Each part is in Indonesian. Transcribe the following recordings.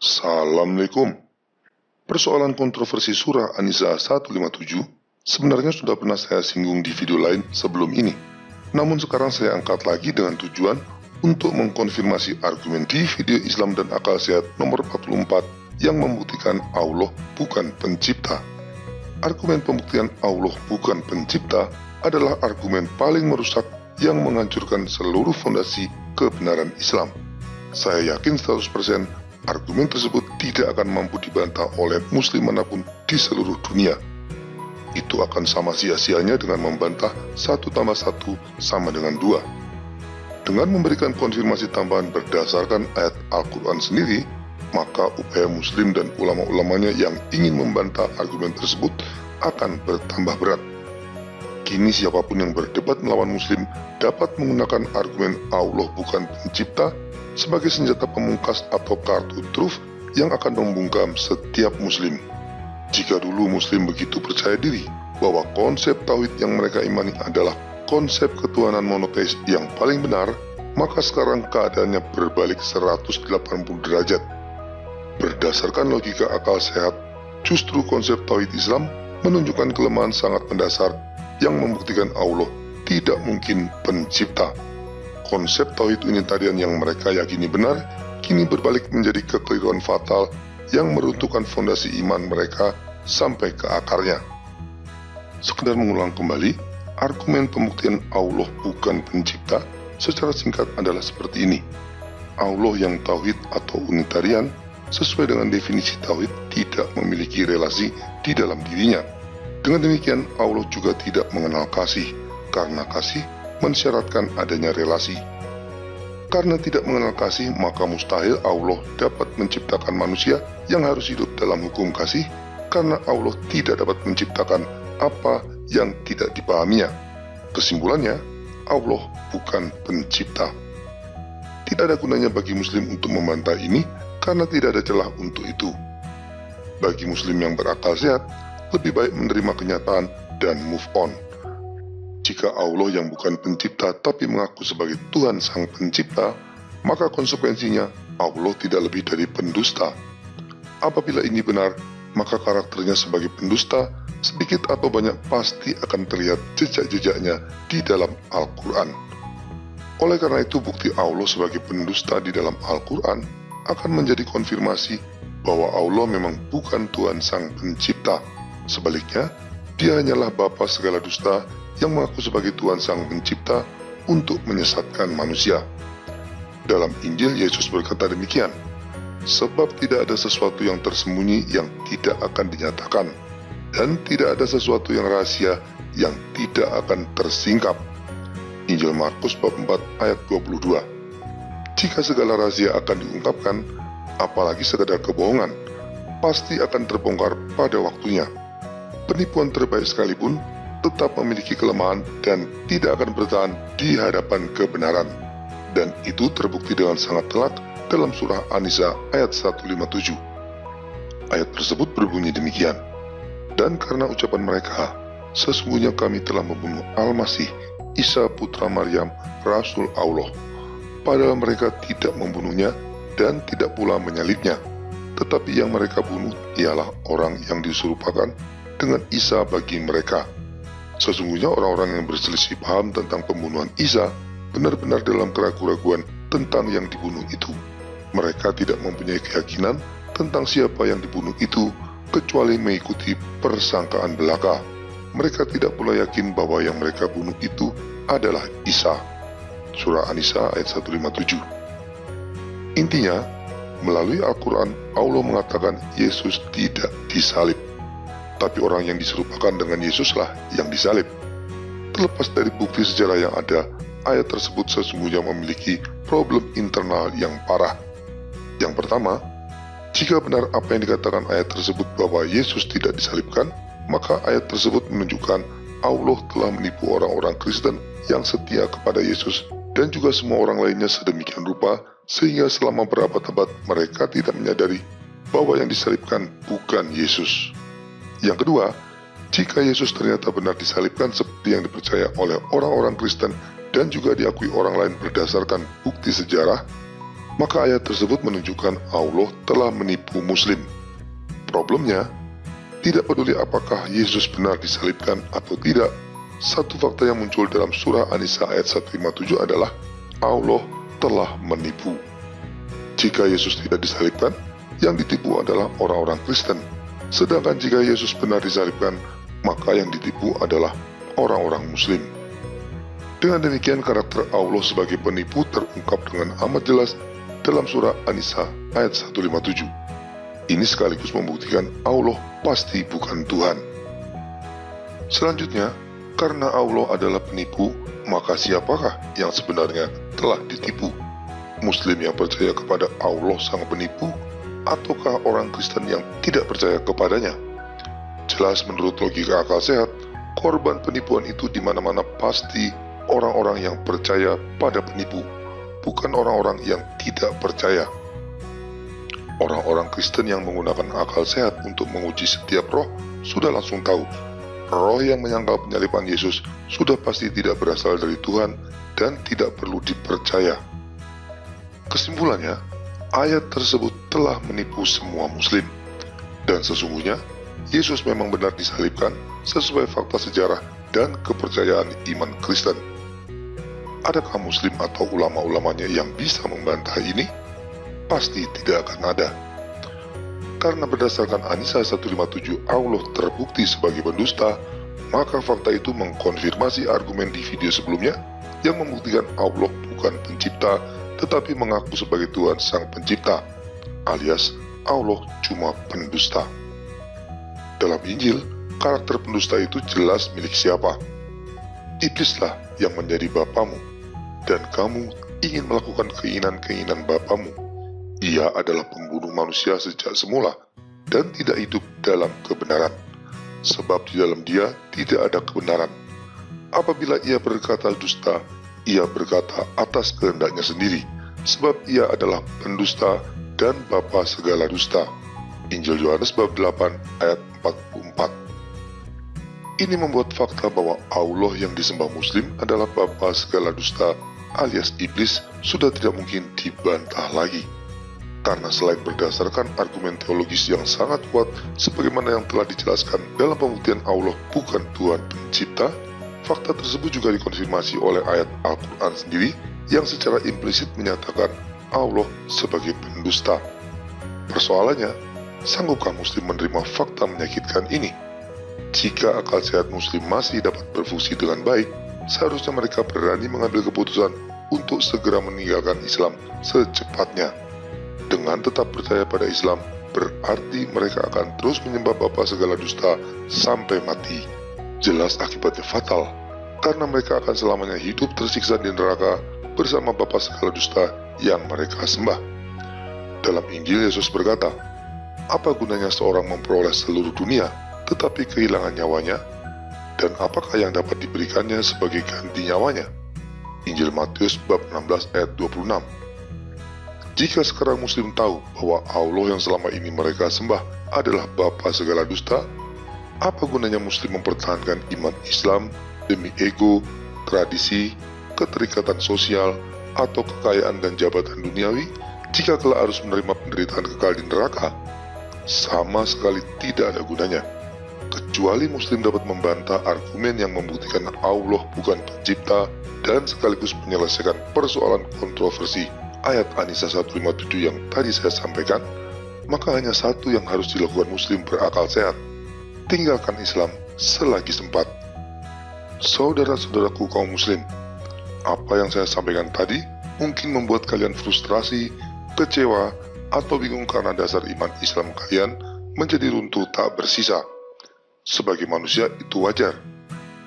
Assalamualaikum. Persoalan kontroversi surah An-Nisa 157 sebenarnya sudah pernah saya singgung di video lain sebelum ini. Namun sekarang saya angkat lagi dengan tujuan untuk mengkonfirmasi argumen di video Islam dan Akal Sehat nomor 44 yang membuktikan Allah bukan pencipta. Argumen pembuktian Allah bukan pencipta adalah argumen paling merusak yang menghancurkan seluruh fondasi kebenaran Islam. Saya yakin 100% argumen tersebut tidak akan mampu dibantah oleh muslim manapun di seluruh dunia. Itu akan sama sia-sianya dengan membantah 1 tambah 1 sama dengan 2. Dengan memberikan konfirmasi tambahan berdasarkan ayat Al-Quran sendiri, maka upaya muslim dan ulama-ulamanya yang ingin membantah argumen tersebut akan bertambah berat. Kini siapapun yang berdebat melawan muslim dapat menggunakan argumen Allah bukan pencipta sebagai senjata pemungkas atau kartu truf yang akan membungkam setiap muslim. Jika dulu muslim begitu percaya diri bahwa konsep tauhid yang mereka imani adalah konsep ketuhanan monoteis yang paling benar, maka sekarang keadaannya berbalik 180 derajat. Berdasarkan logika akal sehat, justru konsep tauhid Islam menunjukkan kelemahan sangat mendasar yang membuktikan Allah tidak mungkin pencipta. Konsep tauhid unitarian yang mereka yakini benar, kini berbalik menjadi kekeliruan fatal yang meruntuhkan fondasi iman mereka sampai ke akarnya. Sekedar mengulang kembali, argumen pembuktian Allah bukan pencipta secara singkat adalah seperti ini. Allah yang tauhid atau unitarian sesuai dengan definisi tauhid tidak memiliki relasi di dalam dirinya. Dengan demikian, Allah juga tidak mengenal kasih, karena kasih mensyaratkan adanya relasi. Karena tidak mengenal kasih, maka mustahil Allah dapat menciptakan manusia yang harus hidup dalam hukum kasih, karena Allah tidak dapat menciptakan apa yang tidak dipahaminya. Kesimpulannya, Allah bukan pencipta. Tidak ada gunanya bagi muslim untuk membantah ini, karena tidak ada celah untuk itu. Bagi muslim yang berakal sehat, lebih baik menerima kenyataan dan move on. Jika Allah yang bukan pencipta tapi mengaku sebagai Tuhan sang pencipta, maka konsekuensinya Allah tidak lebih dari pendusta. Apabila ini benar, maka karakternya sebagai pendusta sedikit atau banyak pasti akan terlihat jejak-jejaknya di dalam Al-Quran. Oleh karena itu, bukti Allah sebagai pendusta di dalam Al-Quran akan menjadi konfirmasi bahwa Allah memang bukan Tuhan sang pencipta. Sebaliknya, dia hanyalah bapa segala dusta yang mengaku sebagai Tuhan sang pencipta untuk menyesatkan manusia. Dalam Injil, Yesus berkata demikian, sebab tidak ada sesuatu yang tersembunyi yang tidak akan dinyatakan, dan tidak ada sesuatu yang rahasia yang tidak akan tersingkap. Injil Markus bab 4 ayat 22. Jika segala rahasia akan diungkapkan, apalagi sekedar kebohongan, pasti akan terbongkar pada waktunya. Penipuan terbaik sekalipun tetap memiliki kelemahan dan tidak akan bertahan di hadapan kebenaran. Dan itu terbukti dengan sangat telak dalam surah An-Nisa ayat 157. Ayat tersebut berbunyi demikian, dan karena ucapan mereka, sesungguhnya kami telah membunuh Al-Masih, Isa putra Maryam, Rasul Allah. Padahal mereka tidak membunuhnya dan tidak pula menyalibnya, tetapi yang mereka bunuh ialah orang yang diserupakan dengan Isa bagi mereka. Sesungguhnya orang-orang yang berselisih paham tentang pembunuhan Isa benar-benar dalam keraguan-raguan tentang yang dibunuh itu. Mereka tidak mempunyai keyakinan tentang siapa yang dibunuh itu, kecuali mengikuti persangkaan belaka. Mereka tidak pula yakin bahwa yang mereka bunuh itu adalah Isa. Surah An-Nisa ayat 157. Intinya, melalui Al-Quran, Allah mengatakan Yesus tidak disalib, tapi orang yang diserupakan dengan Yesuslah yang disalib. Terlepas dari bukti sejarah yang ada, ayat tersebut sesungguhnya memiliki problem internal yang parah. Yang pertama, jika benar apa yang dikatakan ayat tersebut bahwa Yesus tidak disalibkan, maka ayat tersebut menunjukkan Allah telah menipu orang-orang Kristen yang setia kepada Yesus dan juga semua orang lainnya sedemikian rupa, sehingga selama berabad-abad mereka tidak menyadari bahwa yang disalibkan bukan Yesus. Yang kedua, jika Yesus ternyata benar disalibkan seperti yang dipercaya oleh orang-orang Kristen dan juga diakui orang lain berdasarkan bukti sejarah, maka ayat tersebut menunjukkan Allah telah menipu Muslim. Problemnya, tidak peduli apakah Yesus benar disalibkan atau tidak, satu fakta yang muncul dalam surah An-Nisa ayat 157 adalah Allah telah menipu. Jika Yesus tidak disalibkan, yang ditipu adalah orang-orang Kristen. Sedangkan jika Yesus benar disalibkan, maka yang ditipu adalah orang-orang Muslim. Dengan demikian, karakter Allah sebagai penipu terungkap dengan amat jelas dalam surah An-Nisa ayat 157. Ini sekaligus membuktikan Allah pasti bukan Tuhan. Selanjutnya, karena Allah adalah penipu, maka siapakah yang sebenarnya telah ditipu? Muslim yang percaya kepada Allah sang penipu, ataukah orang Kristen yang tidak percaya kepadanya? Jelas menurut logika akal sehat, korban penipuan itu di mana-mana pasti orang-orang yang percaya pada penipu, bukan orang-orang yang tidak percaya. Orang-orang Kristen yang menggunakan akal sehat untuk menguji setiap roh sudah langsung tahu, roh yang menyangkal penyaliban Yesus sudah pasti tidak berasal dari Tuhan dan tidak perlu dipercaya. Kesimpulannya, ayat tersebut telah menipu semua Muslim. Dan sesungguhnya, Yesus memang benar disalibkan sesuai fakta sejarah dan kepercayaan iman Kristen. Adakah Muslim atau ulama-ulamanya yang bisa membantah ini? Pasti tidak akan ada. Karena berdasarkan An-Nisa 157 Allah terbukti sebagai pendusta, maka fakta itu mengkonfirmasi argumen di video sebelumnya yang membuktikan Allah bukan pencipta tetapi mengaku sebagai Tuhan sang pencipta, alias Allah cuma pendusta. Dalam Injil, karakter pendusta itu jelas milik siapa? Iblislah yang menjadi bapamu, dan kamu ingin melakukan keinginan-keinginan bapamu. Ia adalah pembunuh manusia sejak semula, dan tidak hidup dalam kebenaran, sebab di dalam dia tidak ada kebenaran. Apabila ia berkata dusta, ia berkata atas kehendaknya sendiri, sebab ia adalah pendusta dan bapa segala dusta. Injil Yohanes bab 8 ayat 44. Ini membuat fakta bahwa Allah yang disembah Muslim adalah bapa segala dusta alias iblis sudah tidak mungkin dibantah lagi. Karena selain berdasarkan argumen teologis yang sangat kuat sebagaimana yang telah dijelaskan dalam pembuktian Allah bukan Tuhan pencipta, fakta tersebut juga dikonfirmasi oleh ayat Al-Quran sendiri yang secara implisit menyatakan Allah sebagai pendusta. Persoalannya, sanggupkah Muslim menerima fakta menyakitkan ini? Jika akal sehat Muslim masih dapat berfungsi dengan baik, seharusnya mereka berani mengambil keputusan untuk segera meninggalkan Islam secepatnya. Dengan tetap percaya pada Islam, berarti mereka akan terus menyembah bapa segala dusta sampai mati. Jelas akibatnya fatal, karena mereka akan selamanya hidup tersiksa di neraka bersama bapa segala dusta yang mereka sembah. Dalam Injil, Yesus berkata, "Apa gunanya seorang memperoleh seluruh dunia, tetapi kehilangan nyawanya? Dan apakah yang dapat diberikannya sebagai ganti nyawanya?" Injil Matius bab 16 ayat 26. Jika sekarang Muslim tahu bahwa Allah yang selama ini mereka sembah adalah bapa segala dusta, apa gunanya Muslim mempertahankan iman Islam demi ego, tradisi, keterikatan sosial, atau kekayaan dan jabatan duniawi jika kelak harus menerima penderitaan kekal di neraka? Sama sekali tidak ada gunanya. Kecuali Muslim dapat membantah argumen yang membuktikan Allah bukan pencipta dan sekaligus menyelesaikan persoalan kontroversi ayat An-Nisa 157 yang tadi saya sampaikan, maka hanya satu yang harus dilakukan Muslim berakal sehat: tinggalkan Islam selagi sempat. Saudara-saudaraku kaum Muslim, apa yang saya sampaikan tadi mungkin membuat kalian frustrasi, kecewa, atau bingung karena dasar iman Islam kalian menjadi runtuh tak bersisa. Sebagai manusia itu wajar,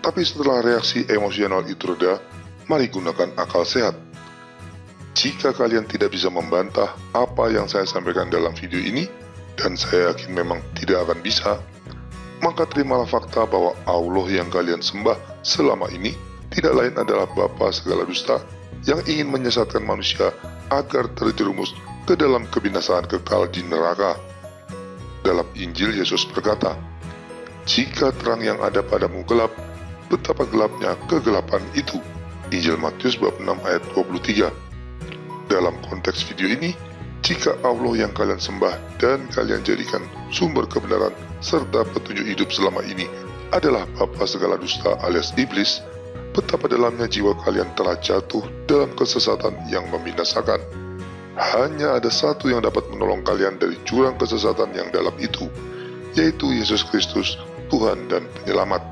tapi setelah reaksi emosional itu reda, mari gunakan akal sehat. Jika kalian tidak bisa membantah apa yang saya sampaikan dalam video ini, dan saya yakin memang tidak akan bisa, maka terimalah fakta bahwa Allah yang kalian sembah selama ini tidak lain adalah bapa segala dusta yang ingin menyesatkan manusia agar terjerumus ke dalam kebinasaan kekal di neraka. Dalam Injil, Yesus berkata, "Jika terang yang ada padamu gelap, betapa gelapnya kegelapan itu." Injil Matius bab 6 ayat 23. Dalam konteks video ini, jika Allah yang kalian sembah dan kalian jadikan sumber kebenaran serta petunjuk hidup selama ini adalah bapa segala dusta alias iblis, betapa dalamnya jiwa kalian telah jatuh dalam kesesatan yang membinasakan. Hanya ada satu yang dapat menolong kalian dari jurang kesesatan yang dalam itu, yaitu Yesus Kristus, Tuhan dan Penyelamat.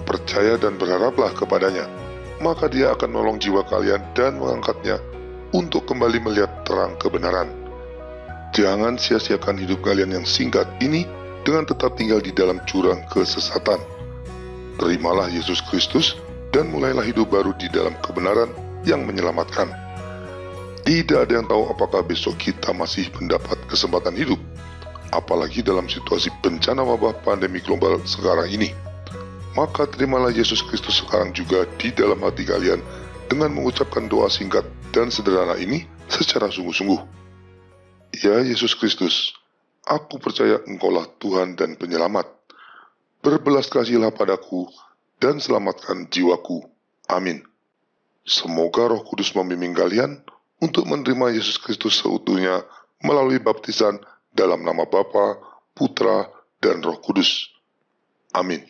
Percaya dan berharaplah kepadanya, maka Dia akan menolong jiwa kalian dan mengangkatnya untuk kembali melihat terang kebenaran. Jangan sia-siakan hidup kalian yang singkat ini dengan tetap tinggal di dalam jurang kesesatan. Terimalah Yesus Kristus dan mulailah hidup baru di dalam kebenaran yang menyelamatkan. Tidak ada yang tahu apakah besok kita masih mendapat kesempatan hidup, apalagi dalam situasi bencana wabah pandemi global sekarang ini. Maka terimalah Yesus Kristus sekarang juga di dalam hati kalian dengan mengucapkan doa singkat dan sederhana ini secara sungguh-sungguh. Ya Yesus Kristus, aku percaya Engkaulah Tuhan dan Penyelamat. Berbelas kasihilah padaku dan selamatkan jiwaku. Amin. Semoga Roh Kudus membimbing kalian untuk menerima Yesus Kristus seutuhnya melalui baptisan dalam nama Bapa, Putra, dan Roh Kudus. Amin.